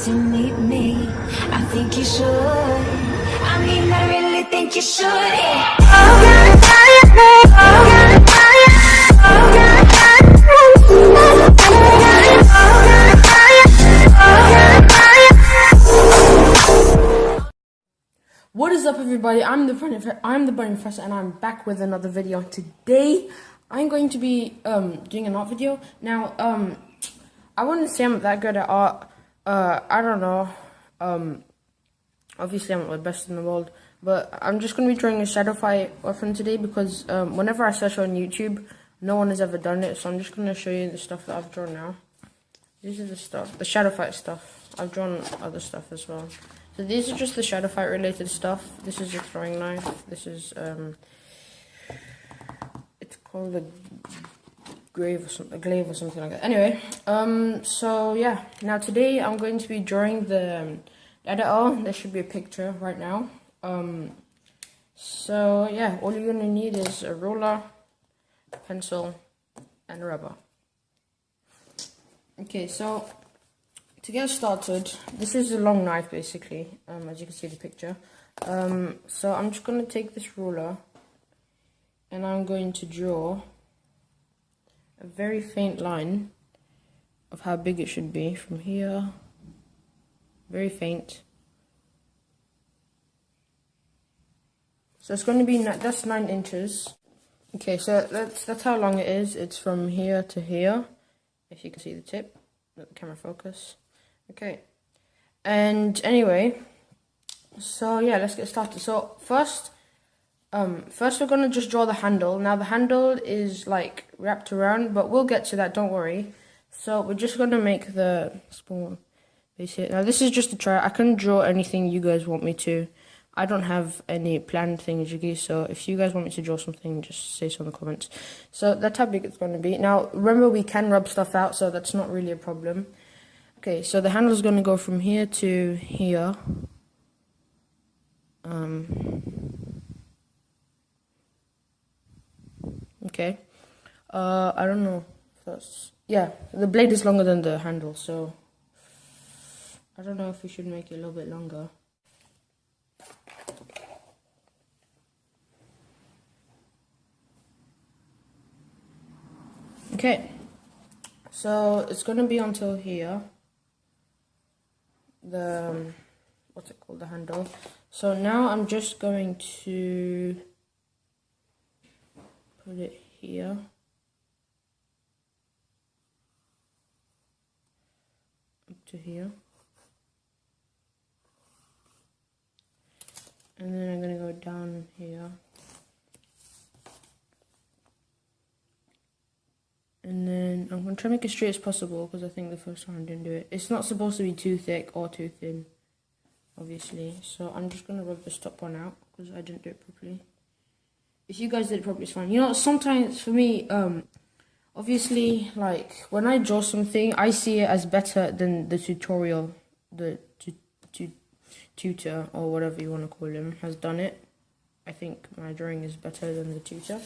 to meet me. I think you should. I mean, I really think you should. Yeah. What is up, everybody? I'm the Bunny Professor, and I'm back with another video. Today, I'm going to be doing an art video. Now, I wouldn't say I'm that good at art. I don't know. Obviously, I'm not the best in the world, but I'm just going to be drawing a shadow fight weapon today because whenever I search on YouTube, no one has ever done it. So I'm just going to show you the stuff that I've drawn now. These are the stuff, the shadow fight stuff. I've drawn other stuff as well. So these are just the shadow fight related stuff. This is a throwing knife. This is it's called a glaive or something like that. Anyway, so yeah. Now today I'm going to be drawing the dadao. There should be a picture right now. So yeah, all you're gonna need is a ruler, a pencil, and rubber. Okay, so to get started, this is a long knife basically, as you can see in the picture. So I'm just going to take this ruler and I'm going to draw a very faint line of how big it should be from here. Very faint. So it's going to be, that's 9 inches. Okay, so that's how long it is. It's from here to here, if you can see the tip. Let the camera focus. Okay, and anyway, so yeah, let's get started. So first we're gonna just draw the handle. Now the handle is like wrapped around, but we'll get to that, don't worry. So we're just gonna make the small base here. Now this is just a try. I can draw anything you guys want me to. I don't have any planned things, so if you guys want me to draw something, just say so in the comments. So that's how big it's gonna be. Now remember, we can rub stuff out, so that's not really a problem. Okay, so the handle is going to go from here to here. Okay. I don't know if that's... Yeah, the blade is longer than the handle, so... I don't know if we should make it a little bit longer. Okay. So, it's going to be until here. What's it called, the handle. So now I'm just going to put it here, up to here, and then I'm going to go down here, and then I'm going to try to make it straight as possible because I think the first time I didn't do it. It's not supposed to be too thick or too thin, obviously. So I'm just going to rub this top one out because I didn't do it properly. If you guys did it properly, it's fine. You know, sometimes for me, obviously, like when I draw something, I see it as better than the tutorial, the tutor or whatever you want to call him has done it. I think my drawing is better than the tutor.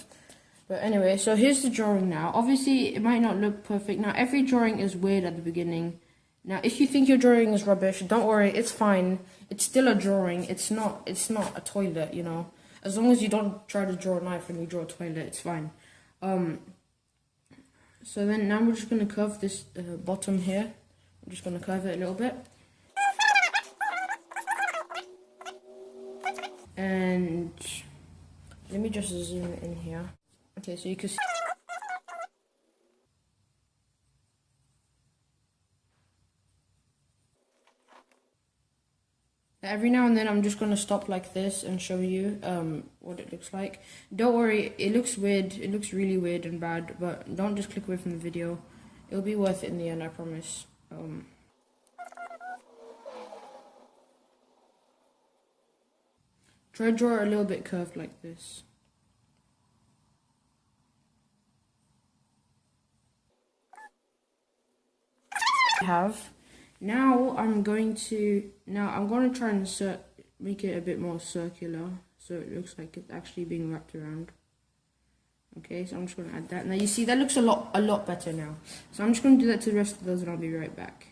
But anyway, so here's the drawing now. Obviously, it might not look perfect. Now, every drawing is weird at the beginning. Now, if you think your drawing is rubbish, don't worry, it's fine. It's still a drawing. It's not a toilet, you know. As long as you don't try to draw a knife when you draw a toilet, it's fine. So then now we're just going to curve this bottom here. I'm just going to curve it a little bit. And let me just zoom it in here. Okay, so you can see. Every now and then I'm just going to stop like this and show you what it looks like. Don't worry, it looks weird. It looks really weird and bad, but don't just click away from the video. It'll be worth it in the end, I promise. Try to draw it a little bit curved like this. Now I'm going to try and make it a bit more circular so it looks like it's actually being wrapped around. Okay, so I'm just going to add that. Now you see that looks a lot better now. So I'm just going to do that to the rest of those and I'll be right back.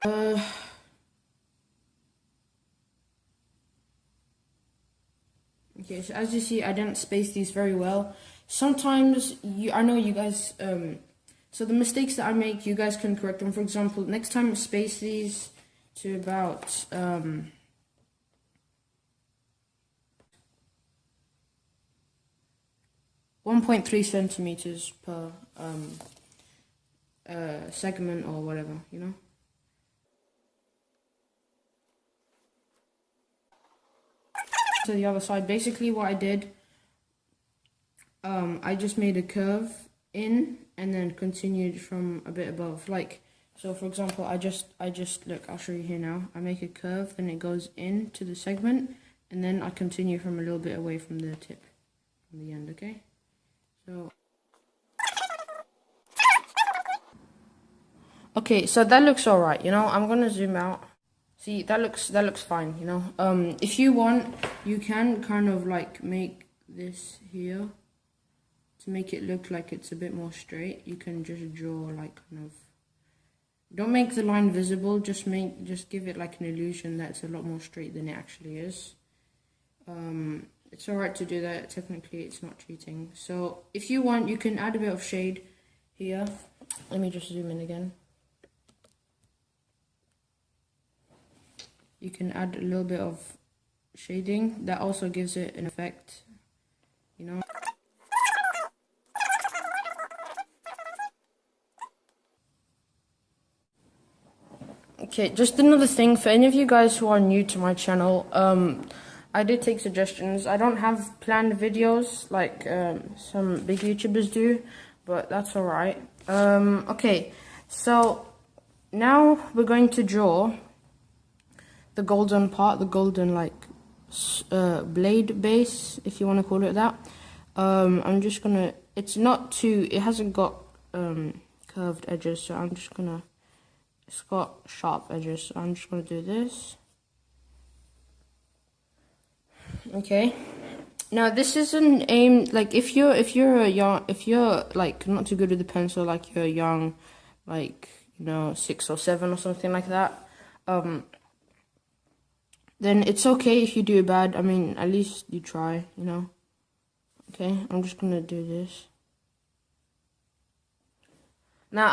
Okay, so as you see, I didn't space these very well. Sometimes I know you guys, so the mistakes that I make, you guys can correct them. For example, next time space these to about, 1.3 centimeters per segment or whatever, you know. To the other side, basically what I did, I just made a curve in and then continued from a bit above. Like, so for example, I just look, I'll show you here now. I make a curve, then it goes into the segment, and then I continue from a little bit away from the tip, from the end, okay? So, okay, so that looks alright, you know. I'm gonna zoom out. See, that looks fine, you know. If you want, you can kind of like make this here to make it look like it's a bit more straight. You can just draw like kind of, don't make the line visible, just give it like an illusion that it's a lot more straight than it actually is. It's alright to do that. Technically, it's not cheating. So if you want, you can add a bit of shade here. Let me just zoom in again. You can add a little bit of shading. That also gives it an effect, you know. Okay, just another thing for any of you guys who are new to my channel, I did take suggestions. I don't have planned videos like some big YouTubers do, but that's alright. Okay, so now we're going to draw the golden part, the golden like blade base, if you want to call it that. I'm just gonna, it's not too, it hasn't got curved edges, so I'm just gonna, it's got sharp edges, so I'm just gonna do this. Okay, now this isn't aimed, like if you're like not too good with the pencil, like you're young, like, you know, 6 or 7 or something like that, then it's okay if you do bad. I mean, at least you try, you know. Okay, I'm just gonna do this. Now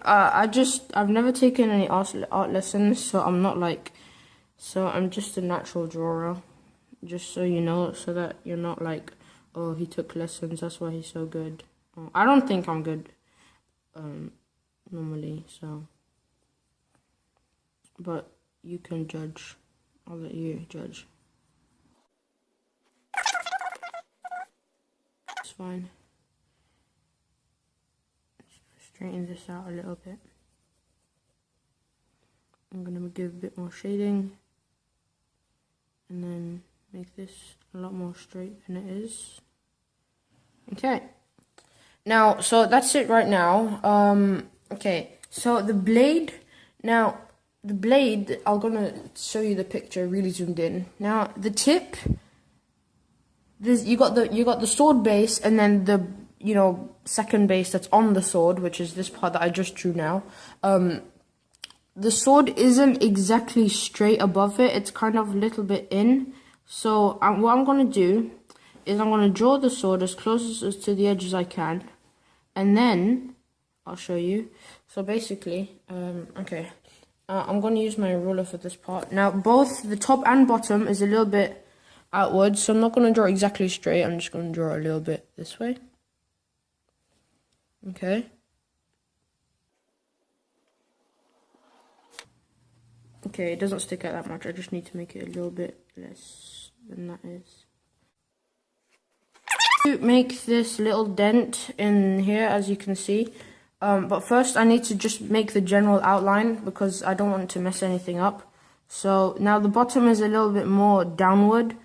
I've never taken any art lessons, so I'm not like, so I'm just a natural drawer, just so you know, so that you're not like, oh, he took lessons, that's why he's so good. I don't think I'm good, normally, so, but you can judge. I'll let you judge. It's fine. Straighten this out a little bit. I'm gonna give a bit more shading and then make this a lot more straight than it is. Okay. Now, so that's it right now. Okay, so the blade, now the blade, I'm gonna show you the picture really zoomed in. Now the tip, this, you got the sword base, and then the, you know, second base that's on the sword, which is this part that I just drew now. The sword isn't exactly straight above it, it's kind of a little bit in. So what I'm going to do is I'm going to draw the sword as close as to the edge as I can, and then I'll show you. So basically, okay, I'm going to use my ruler for this part. Now both the top and bottom is a little bit outwards, so I'm not going to draw exactly straight, I'm just going to draw a little bit this way. Okay. Okay, it doesn't stick out that much, I just need to make it a little bit less than that is. To make this little dent in here, as you can see, but first I need to just make the general outline because I don't want to mess anything up. So now the bottom is a little bit more downward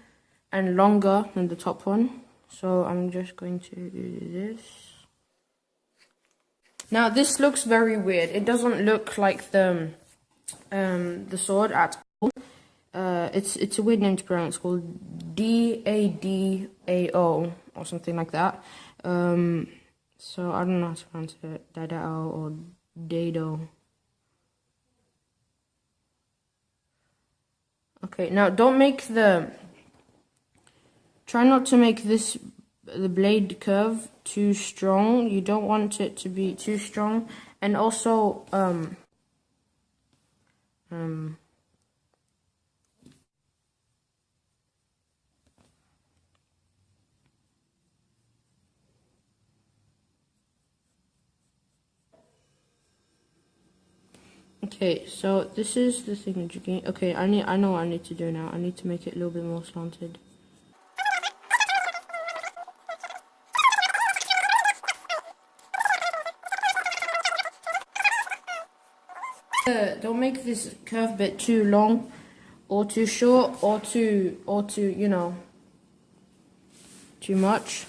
and longer than the top one, so I'm just going to do this. Now this looks very weird, it doesn't look like the sword at all. It's a weird name to pronounce. It's called dadao or something like that. So I don't know how to pronounce it. Dadao or dado. Okay, now don't make try not to make the blade curve too strong. You don't want it to be too strong. And also, okay, so this is the thing that you can. Okay, I know what I need to do now. I need to make it a little bit more slanted. Don't make this curve bit too long, or too short, or too you know, too much.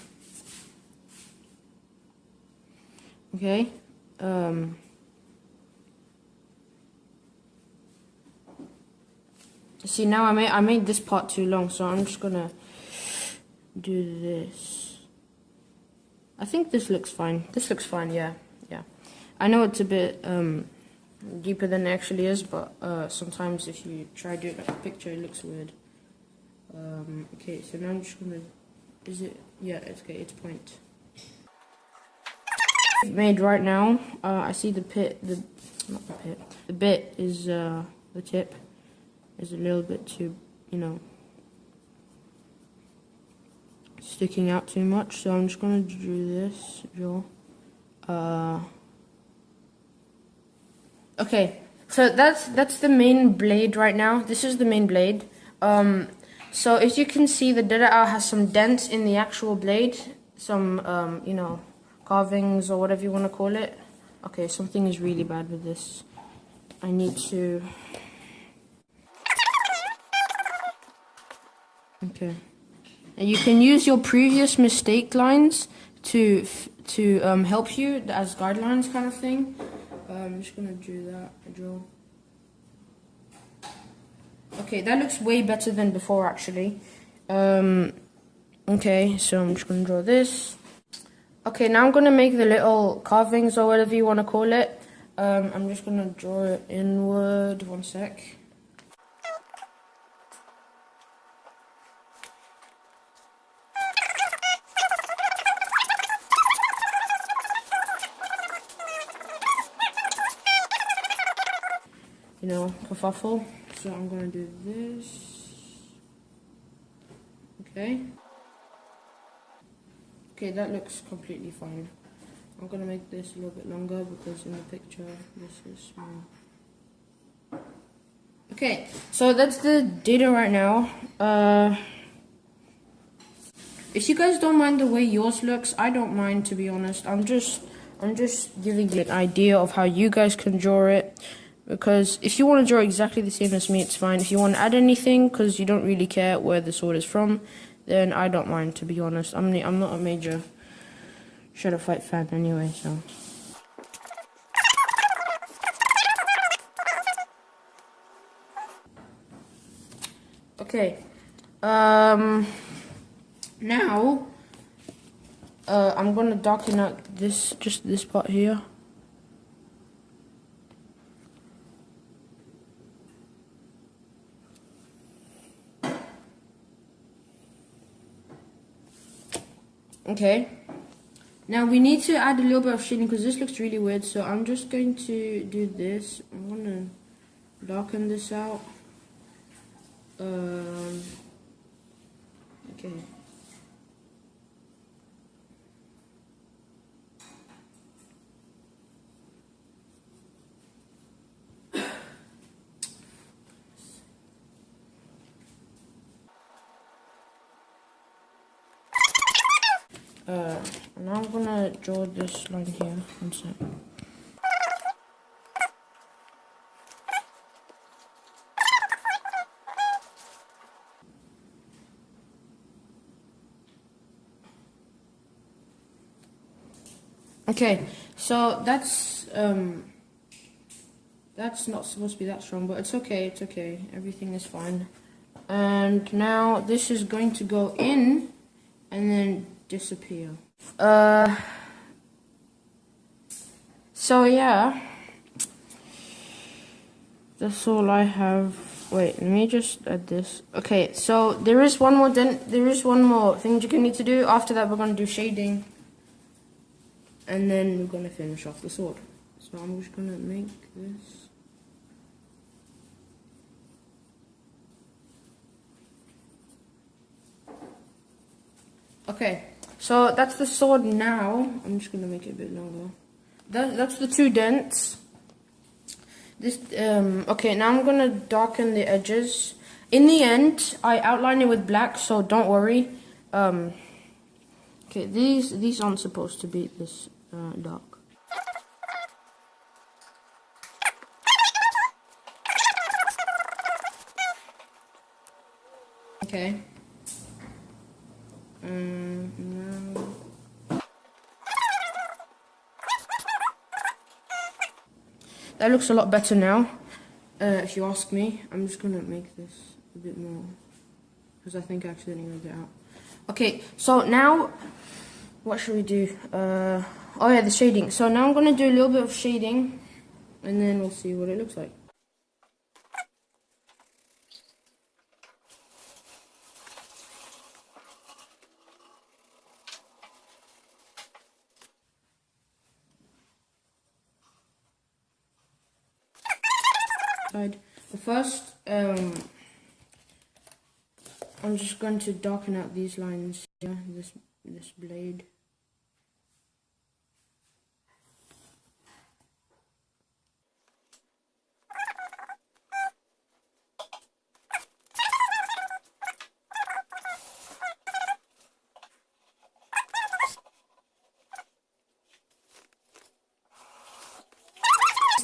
Okay. See, now I made this part too long, so I'm just gonna do this. I think this looks fine. This looks fine, yeah. I know it's a bit deeper than it actually is, but sometimes if you try to do it like a picture, it looks weird. Okay, so now I'm just gonna. Is it? Yeah, it's okay. It's point. Made right now. I see the pit. Not the pit. The bit is the tip is a little bit too, you know, sticking out too much. So I'm just gonna draw. Okay, so that's the main blade right now. This is the main blade. So as you can see, the dadao has some dents in the actual blade, some you know, carvings or whatever you want to call it. Okay, something is really bad with this. I need to. Okay, and you can use your previous mistake lines to help you as guidelines, kind of thing. I'm just gonna draw. Okay, that looks way better than before, actually. Okay, so I'm just gonna draw this. Okay, now I'm gonna make the little carvings or whatever you want to call it. I'm just gonna draw it inward. One sec. You know, kerfuffle. So I'm gonna do this. Okay. Okay, that looks completely fine. I'm gonna make this a little bit longer because in the picture this is small. Okay, so that's the data right now. If you guys don't mind the way yours looks, I don't mind, to be honest. I'm just giving you an idea of how you guys can draw it. Because if you want to draw exactly the same as me, it's fine. If you want to add anything, because you don't really care where the sword is from, then I don't mind, to be honest. I'm not a major Shadow Fight fan anyway, so. Okay. Now, I'm gonna darken out just this part here. Okay, now we need to add a little bit of shading because this looks really weird, so I'm just going to do this. I'm gonna darken this out. Okay. Now I'm gonna draw this line here. One sec. Okay, so that's not supposed to be that strong, but it's okay, everything is fine. And now this is going to go in and then disappear. So yeah, that's all I have. Wait, let me just add this. Okay, so there is one more thing you're gonna need to do. After that, we're gonna do shading, and then we're gonna finish off the sword. So I'm just gonna make this. Okay, so that's the sword now. I'm just gonna make it a bit longer. That's the 2 dents. This okay, now I'm gonna darken the edges. In the end, I outline it with black, so don't worry. Okay, these aren't supposed to be this dark. Okay. Now. That looks a lot better now, if you ask me. I'm just gonna make this a bit more, because I think I accidentally made it out. Okay, so now, what should we do? Oh yeah, the shading. So now I'm gonna do a little bit of shading, and then we'll see what it looks like. But first, I'm just going to darken out these lines here, this blade.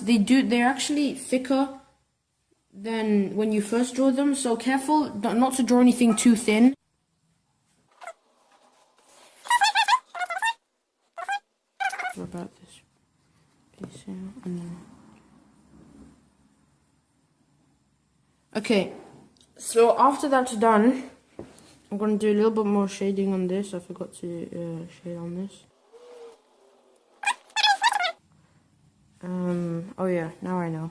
They're actually thicker than when you first draw them, so careful not to draw anything too thin. What about this piece here? Okay, so after that's done, I'm going to do a little bit more shading on this. I forgot to shade on this. Oh yeah, now I know.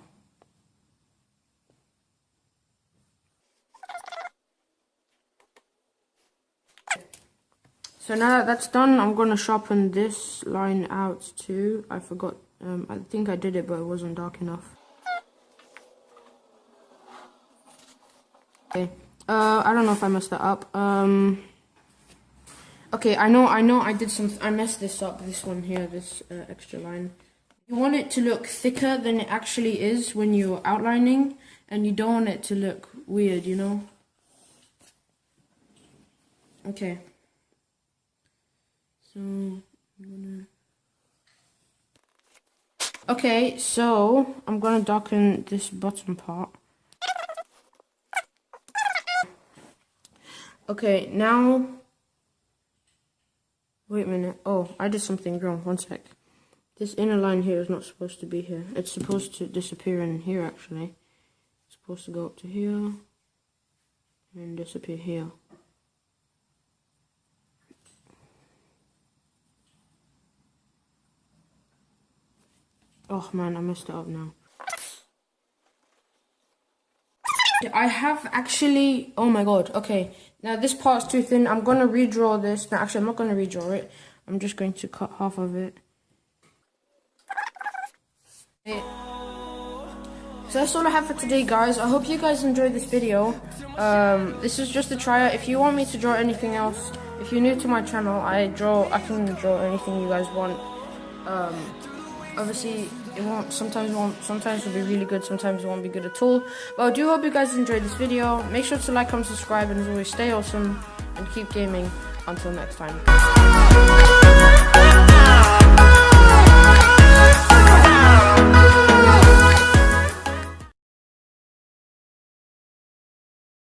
So now that that's done, I'm going to sharpen this line out too. I forgot, I think I did it, but it wasn't dark enough. Okay, I don't know if I messed that up. Okay, I know I messed this up, this one here, this extra line. You want it to look thicker than it actually is when you're outlining, and you don't want it to look weird, you know? Okay. So, okay, so I'm gonna darken this bottom part. Okay, now, wait a minute. Oh, I did something wrong. One sec. This inner line here is not supposed to be here. It's supposed to disappear in here, actually. It's supposed to go up to here and disappear here. Oh man, I messed it up now. I have actually, oh my god, okay. Now this part's too thin. I'm gonna redraw this. No, actually I'm not gonna redraw it. I'm just going to cut half of it. Okay. So that's all I have for today, guys. I hope you guys enjoyed this video. This is just a tryout. If you want me to draw anything else, if you're new to my channel, I can draw anything you guys want. Obviously sometimes it'll be really good, sometimes it won't be good at all. But I do hope you guys enjoyed this video. Make sure to like, comment, subscribe, and as always, stay awesome and keep gaming. Until next time.